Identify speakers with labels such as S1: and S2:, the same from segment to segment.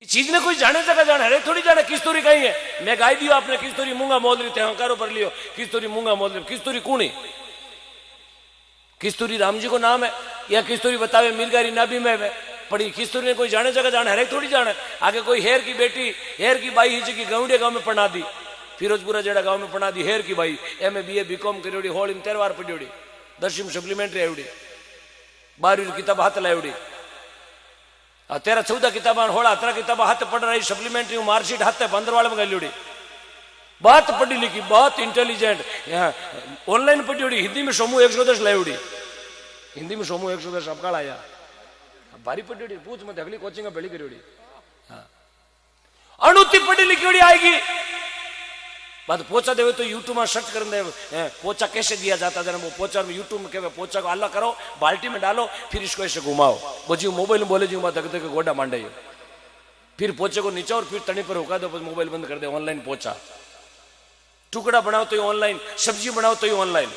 S1: चीज ने कोई जाने जगह जाना है थोड़ी जाने किस तोरी कहीं है मैं गाय दियो आपने किस तोरी मूंगा मोल रही थे हंकारो पर लियो किस तोरी मूंगा मोल रही किस तोरी कूणी किस तोरी राम जी को नाम है या किस तोरी बतावे मिलगारी नाबी में पड़ी किस तोरी ने कोई जाने जगह जाना है थोड़ी जाना आगे कोई हेर की बेटी हेर की बाई हिची की गौड़िया गांव में पढ़ा दी फिरोजपुरा जेड़ा गांव में पढ़ा दी हेर की बाई एमए बीए बीकॉम करी होली में 13 बार पढ़ी 10वीं सप्लीमेंट्री आई 12वीं किताब हाथ लाइवड़ी 13-14 किताबा होड़ा 13 किताबा हाथ पढ़ रही सप्लीमेंट्री मार्कशीट हाथ 15 वाले में गली बहुत पढ़ी लिखी बहुत इंटेलिजेंट ऑनलाइन पढ़ी उड़ी हिंदी में सोमू 110 लाई उड़ी हिंदी में सोमू 110 अपकाल आया भारी पढ़ी उड़ी पूछ मत अगली कोचिंग में बेड़ी करी उड़ी अणुति पढ़ी लिखी उड़ी आएगी बात पोचा देवे तो यूट्यूब में सर्च कर दे पोचा कैसे दिया जाता है वो पोचा में यूट्यूब में कहे पोचा को अल्लाह करो बाल्टी में डालो फिर इसको ऐसे घुमाओ वो जी मोबाइल में बोले जी वहां धक धक गोडा मांडे फिर पोचे को नीचे और फिर तनी पर रुका दो मोबाइल बंद कर दे ऑनलाइन पोचा टुकड़ा बनाओ तो ऑनलाइन सब्जी बनाओ तो ऑनलाइन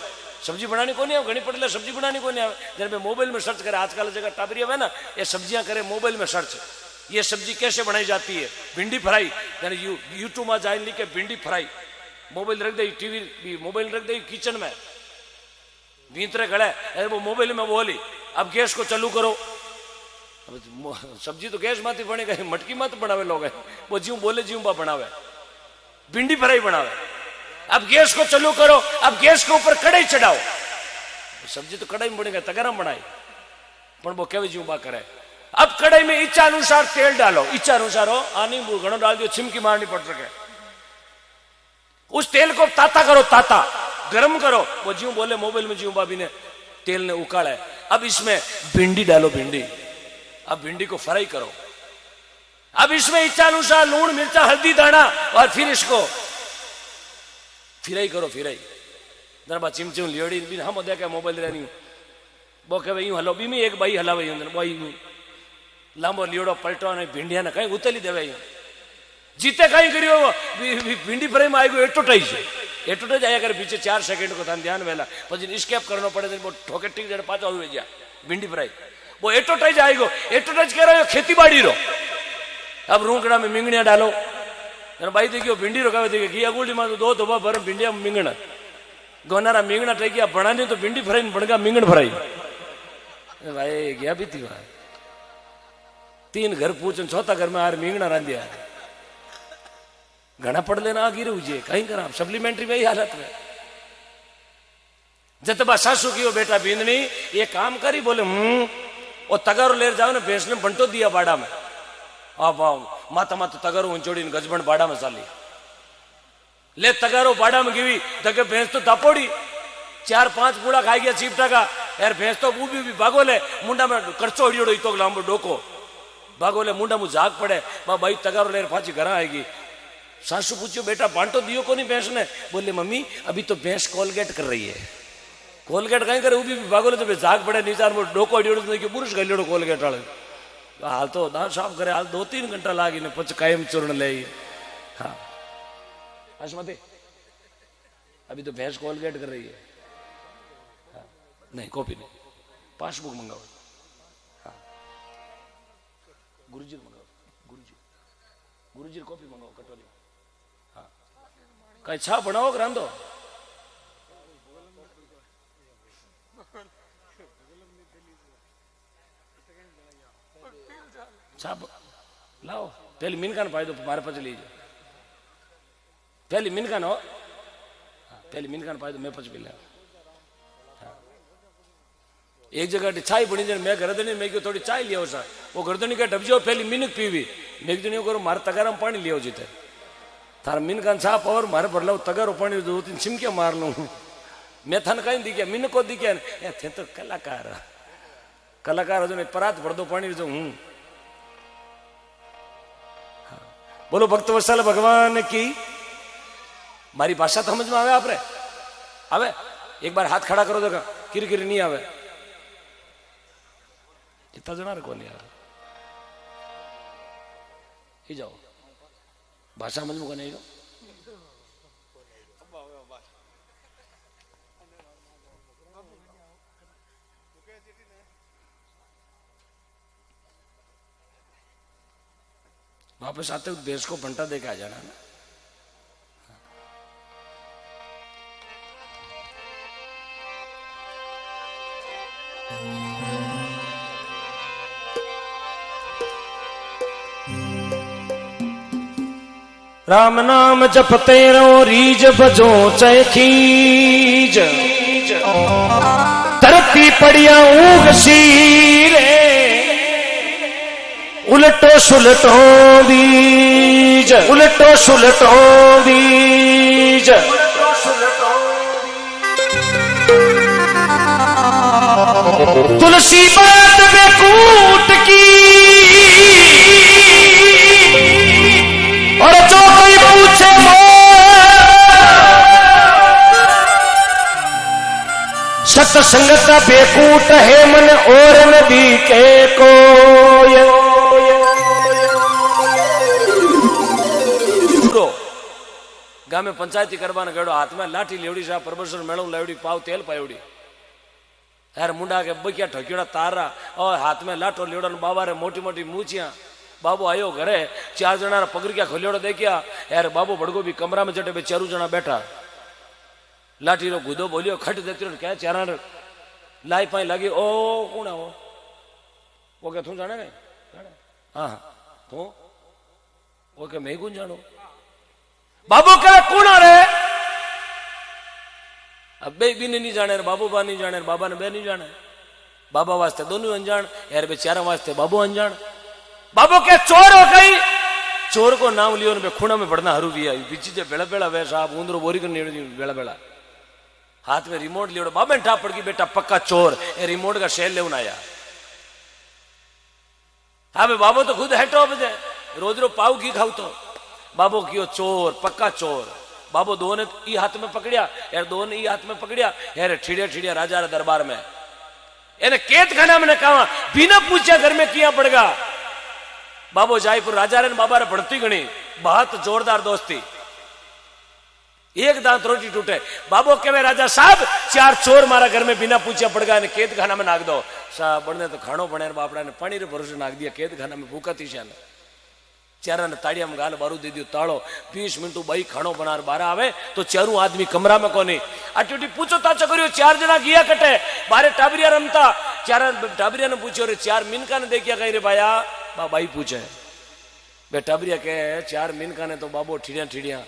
S1: सब्जी बनानी को नहीं घनी पड़े सब्जी बनानी को नहीं जब मैं मोबाइल में सर्च करे आजकल जगह टाबरिया है ना ये सब्जियां करे मोबाइल में सर्च ये सब्जी कैसे बनाई जाती है भिंडी फ्राई यानी यूट्यूब में जाए लिखे भिंडी फ्राई मोबाइल रख दे टीवी मोबाइल रख दे किचन में भीतरे खड़े वो मोबाइल में बोली अब गैस को चालू करो सब्जी तो गैस माती बने गई मटकी मत बनावे लोग वो जीव बोले जीव बा बनावे भिंडी फ्राई बनावे अब गैस को चालू करो अब गैस के ऊपर कढ़ाई चढ़ाओ सब्जी तो कढ़ाई में बनेगा तगरम बनाई पर वो केवे जीव बा करे अब कढ़ाई में इच्छा अनुसार तेल डालो इच्छा अनुसार हो आनी घणो डाल दियो छिमकी मारनी पड़ सके उस तेल को ताता करो ताता गरम करो वो जीव बोले मोबाइल में जीव भाभी ने तेल ने उकाड़ा है अब इसमें भिंडी डालो भिंडी अब भिंडी को फ्राई करो अब इसमें इच्छा अनुसार लूण मिर्चा हल्दी दाना और फिर इसको फिराई करो फिराई दरबा चिमचिम लियोड़ी भी हम देखा मोबाइल रहनी वो कहे यूं हलो बी में एक बाई हलावे बाई लांबो लियोड़ो पलटो ने भिंडिया ने कहीं उतली देवे जीते कहीं करियो भिंडी फ्राई में आई गयो एटोटाई आया करे पीछे 4 सेकंड को था ध्यान वेला પછી स्केप करना पड़े वो ठोके टिक जड़े पाछो हुए जा भिंडी फ्राई वो एटोटाई आएगो एटोटाई कह रहा खेती बाड़ी रो अब रूंकड़ा में मिंगणिया डालो भाई देखियो भिंडी रो कहे देखिए घी अगुड़ी में तो 2 धोबा भर भिंडिया में मिंगण गोनारा मिंगणा ठई गया बनाने तो भिंडी फ्राई बनगा मिंगण फ्राई भाई गया भी थी वहां 3 घर पूछन चौथा घर में आर मिंगणा रांधिया घना पड़ लेना गिर हुए कहीं करा सप्लीमेंट्री में ही हालत में जतबा सासू की बेटा बींदनी ये काम करी बोले और तगारो ले जाओ ना भैंस ने बंटो दिया बाड़ा में अब माता माता तगारो ऊंचोड़ी गजबन बाड़ा में चाली ले तगारो बाड़ा में गिवी तके भैंस तो दापोड़ी 4-5 बूढ़ा खाई गया चीपटा का यार भैंस तो भी भागो ले मुंडा में करचो हिड़ियोड़ो इतो लांबो डोको भागो ले मुंडा मुझ जाग पड़े भाई तगारो ले पाची घर आएगी सासू पूछो बेटा बांटो दियो को नहीं भैंस ने बोले मम्मी अभी तो भैंस कोलगेट कर रही है कोलगेट कहीं करे भी भागोले तो जाग पड़े नीचा वो डोको अड़ियोड़ो पुरुष गलियोड़ो कोलगेट वाले हाल तो दांत साफ करे हाल 2-3 घंटा लागी ने पछ कायम चूर्ण ले हाँ हसमती अभी तो भैंस कोलगेट कर रही है हाँ, नहीं कॉपी नहीं पासबुक मंगाओ हाँ गुरुजी मंगाओ गुरुजी कॉपी मंगाओ कटोरी हाँ कहीं छा बनाओ कि रांधो छाप लाओ पहले मिनकान पाई दो मारे पास लीजिए पहले मिनकान हो पहले मिनकान पाई दो मैं पच पिला एक जगह चाय बनी जाए मैं गर्दनी मैं क्यों थोड़ी चाय लिया सा वो गर्दनी का डबजो पहले मिनक पीवी मैं दिन करो मारे तगारम पानी लियो जीते थार मिनकान छाप और मारे पर लो तगारो पानी 2-3 छिमके मार लू मैं थान कहीं दिखा मिनक को दिखा थे तो कलाकार जो परात भर दो पानी जो हूं बोलो भक्त वत्सल भगवान की मारी भाषा तो समझ में आवे आपरे आवे एक बार हाथ खड़ा करो देखा किरकिर नहीं आवे इतना जना कौन यार ही जाओ भाषा समझ में कौन है वापस आते हुए भैंस को भंटा दे के आ जाना ना। राम नाम जपते रहो रीज बजो चाहे खीज, धरती पड़िया ऊग सीरे उलटो सुलटो बीज, उलटो सुलटो बीज। तुलसी बात में कूट की और जो कोई पूछे सत्संगत बेकूट है मन और नदी के को। गामे पंचायती करवाने गयो, हाथ में लाठी लेवड़ी, सा परमेश्वर मेड़ू लेवड़ी, पाव तेल पावड़ी, यार मुंडा के बकिया ठोक्योड़ा तारा और हाथ में लाठो लेवड़ा, बाबा रे मोटी मोटी मूछिया। बाबू आयो घरे, 4 जना पगड़िया खोलियोड़ो देखिया, यार बाबू भड़को भी कमरा में जटे 4 जना बैठा, लाठी रो गुदो बोलियो, खट देती क्या 4 लाई पाई लगी। ओ कौन है वो क्या तू जाने? हाँ तू वो क्या मैं कौन जानो? बाबू क्या कौन आ रहे? अब बे भी नहीं जाने, बाबू बा नहीं जाने, बाबा ने बे नहीं जाने, बाबा वास्ते दोनों अनजान, यार बेचारा वास्ते बाबू अनजान। बाबू के चोर हो गई, चोर को नाम लियो ने खूणा में पड़ना हरू भी आई, पीछे जे बेड़ा बेड़ा वे साहब ऊंदरो बोरी कर बेड़ा बेड़ा, हाथ में रिमोट लियो, बाबा ठा पड़ गई, बेटा पक्का चोर, ये रिमोट का शेल लेवन आया। हाँ भाई बाबू तो खुद हेटो बजे, रोज रो पाव की खाऊ तो बाबू कियो चोर, पक्का चोर। बाबू दो ने ई हाथ में पकड़िया, यार दो ने ई हाथ में पकड़िया, यार ठिड़िया ठिड़िया राजा रे दरबार में, यानी कैद खाना मैंने कहा बिना पूछा घर में किया पड़ेगा। बाबू जायपुर राजा रे बाबा रे पड़ती गणी, बहुत जोरदार दोस्ती, एक दांत रोटी टूटे। बाबू कहे राजा साहब 4 चोर मारा घर में बिना पूछा पड़ गया, कैद खाना में नाक दो। साहब बढ़ने तो खानो पड़े, बापड़ा ने पानी रे भरोसे नाक दिया कैद खाना में, भूखा थी शान। 4 ने ताड़िया में गाल बारू दे दियो ताड़ो, 20 मिनट भाई खानो बना 12 आवे तो 4 आदमी कमरा में कोनी। अटूटी पूछो ताचा करियो, 4 जना गिया कटे बारे टाबरिया रमता, 4 टाबरिया ने पूछो रे 4 मिनका ने देखिया कहीं रे भाया, बाई पूछे बे टाबरिया के 4 मिनका ने तो बाबू ठिड़िया ठिड़िया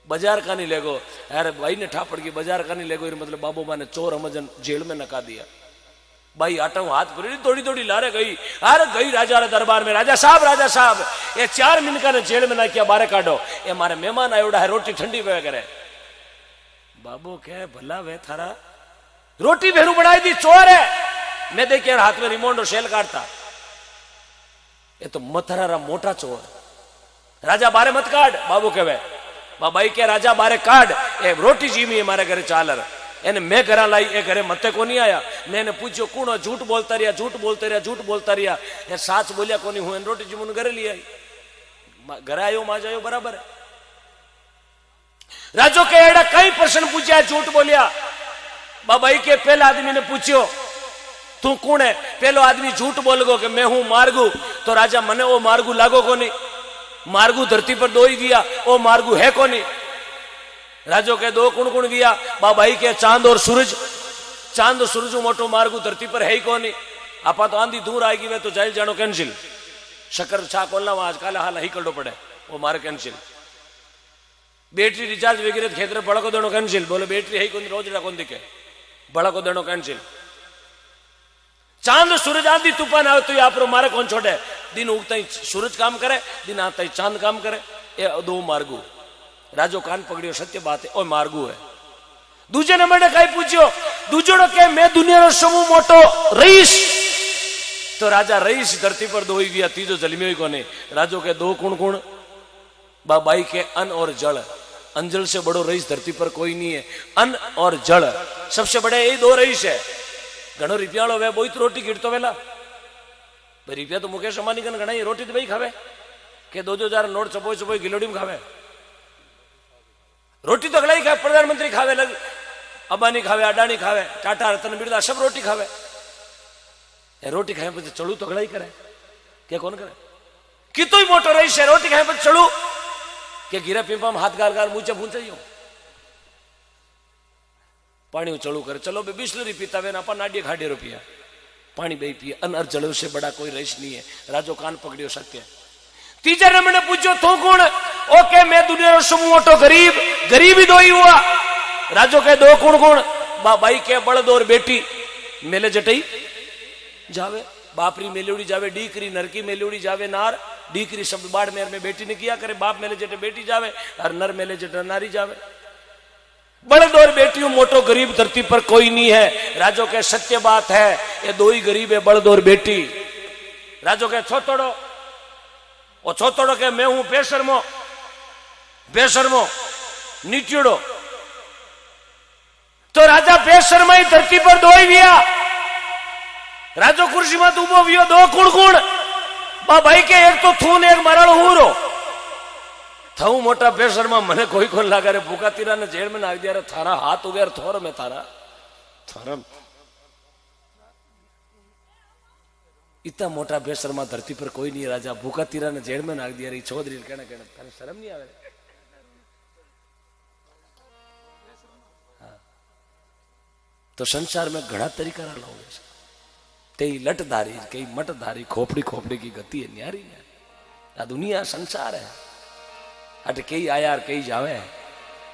S1: बाजार का नहीं लेगो, अरे भाई ने ठापड़ की बाजार का नहीं लेगो, मतलब बाबू माने चोर हमजन जेल में नका दिया। भाई आटा हाथ पकड़ी थोड़ी थोड़ी लारे गई, अरे गई राजा रे दरबार में, राजा साहब ये 4 मिनका ने जेल में ना किया, बारे काटो, ये मारे मेहमान आयोड़ा है, रोटी ठंडी वे करे। बाबू कहे भला वे थारा रोटी भेरू बनाई दी, चोर है। मैं देखिए हाथ में रिमोट और शेल काटता, ये तो मथरा मोटा चोर। राजा बारे मत काट, बाबू कहे बाबाई के राजा बारे काट, ए रोटी जीमी हमारे घरे चालर, एने मैं घरा लाई, ए घरे मते को नहीं आया। मैंने पूछो कौन, झूठ बोलता रहा, झूठ बोलता रहा, झूठ बोलता रहा, ए साच बोलिया कोनी हूं, रोटी जीमुन घरे ली आई, घर आयो माज आयो बराबर है। राजो के एड़ा कई प्रश्न पूछा, झूठ बोलिया। बाबाई के पहला आदमी ने पूछो तू कौन है? पहलो आदमी झूठ बोल गो कि मैं हूं मार्गू, तो राजा मने वो मार्गू लागो को नहीं, मार्गू धरती पर 2 ही गया, वो मार्गू है को नहीं। राजो के 2 कुण कुण गया, बाबाई के चांद और सूरज, चांद और सूरज मोटो मार्गू धरती पर है ही को नहीं। आपा तो आंधी दूर आएगी वे तो जाइल जानो कैंसिल, शक्कर छा कोलना आज काला हाल ही कड़ो पड़े, वो मारे कैंसिल। बैटरी रिचार्ज वगैरह खेत बड़ा को देनो कैंसिल, बोले बैटरी है कौन, रोज कौन दिखे, बड़ा को देनो कैंसिल। चांद सूरज आंधी तूफान आए तो ये आप मारे कौन छोड़े, दिन उगता ही सूरज काम करे, दिन आता ही चांद काम करे, ये 2 मार्गू। राजो कान पकड़ियो, सत्य बात है, ओ मार्गू है। दूजे नंबर ने कई पूछियो, दूजो के मैं दुनिया रो समूह मोटो रईस, तो राजा रईस धरती पर 2 ही गया, तीजो जलमियो ही कोने। राजो के 2 कुण कुण, बाबाई के अन्न और जल, अंजल से बड़ो रईस धरती पर कोई नहीं है, अन्न और जल सबसे बड़े यही 2 रईस है। घणो रुपयालो वे बोई तो रोटी गिरतो वेला, भाई रुपया तो मुकेश अंबानी कन घणा रोटी तो भाई खावे के 2,000 नोट चपोई चपोई गिलोडी में खावे, रोटी तो अगला ही खावे, प्रधानमंत्री खावे लग, अंबानी खावे, अडानी खावे, टाटा रतन बिरला सब रोटी खावे, रोटी खाए चढ़ू तो अगला ही करे, क्या कौन करे? कितो ही मोटो रही से रोटी खाए पर चढ़ू के गिरा पीपा में हाथ गाल गाल मुझे भूंचे पानी चढ़ू करे चलो बे बिस्लरी पीता वे ना नाडिये खाड़े रुपया पानी बे पिए अनर जल से बड़ा कोई रईस नहीं है। राजो कान पकड़ियो सत्य। तीजे ने मैंने पूछो तो कौन? ओके मैं दुनिया रो सब मोटो गरीब गरीब ही दो ही हुआ। राजो के दो कौन कौन? बाई के बड़द और बेटी मेले जटई जावे बापरी मेलोड़ी जावे डीकरी नरकी मेलोड़ी जावे नार डीकरी शब्द बाढ़ मेर में बेटी ने किया करे बाप मेले जटे बेटी जावे और नर मेले जटे नारी जावे। बड़द और बेटियों मोटो गरीब धरती पर कोई नहीं है। राजो के सत्य बात है ये दो ही गरीब है बड़द और बेटी। राजो के छोतोड़ो वो छोतोड़ो के मैं हूं बेशर्मो बेशर्मो नीचुड़ो। तो राजा बेशर्मा ही धरती पर दो ही विया। राजो कुर्सी में उबो वियो दो कुण कुण भाई के एक तो थू ने एक मरण हूरो थाऊ मोटा बेशर्मा मने कोई कोई लगा रे भूखा तीरा ने जेल में नाख दिया रे थारा हाथ उगेर थोर में थारा थारा इतना मोटा बेशर्मा धरती पर कोई नहीं। राजा भूखा तीरा ने जेल में नाख दिया रे चौधरी कहना कहना थारे शर्म नहीं आवे? तो संसार में घड़ा तरीका लोग कई लटधारी कई मटधारी खोपड़ी खोपड़ी की गति है न्यारी न्यारी। आ दुनिया संसार है अट कई आयार कई जावे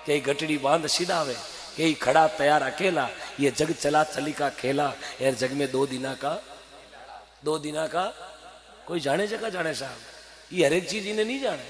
S1: कई गटड़ी बांध सिधावे कई खड़ा तैयार अकेला। ये जग चला चली का खेला यार जग में दो दिना का कोई जाने जगह जाने साहब ये हर एक चीज इन्हें नहीं जाने।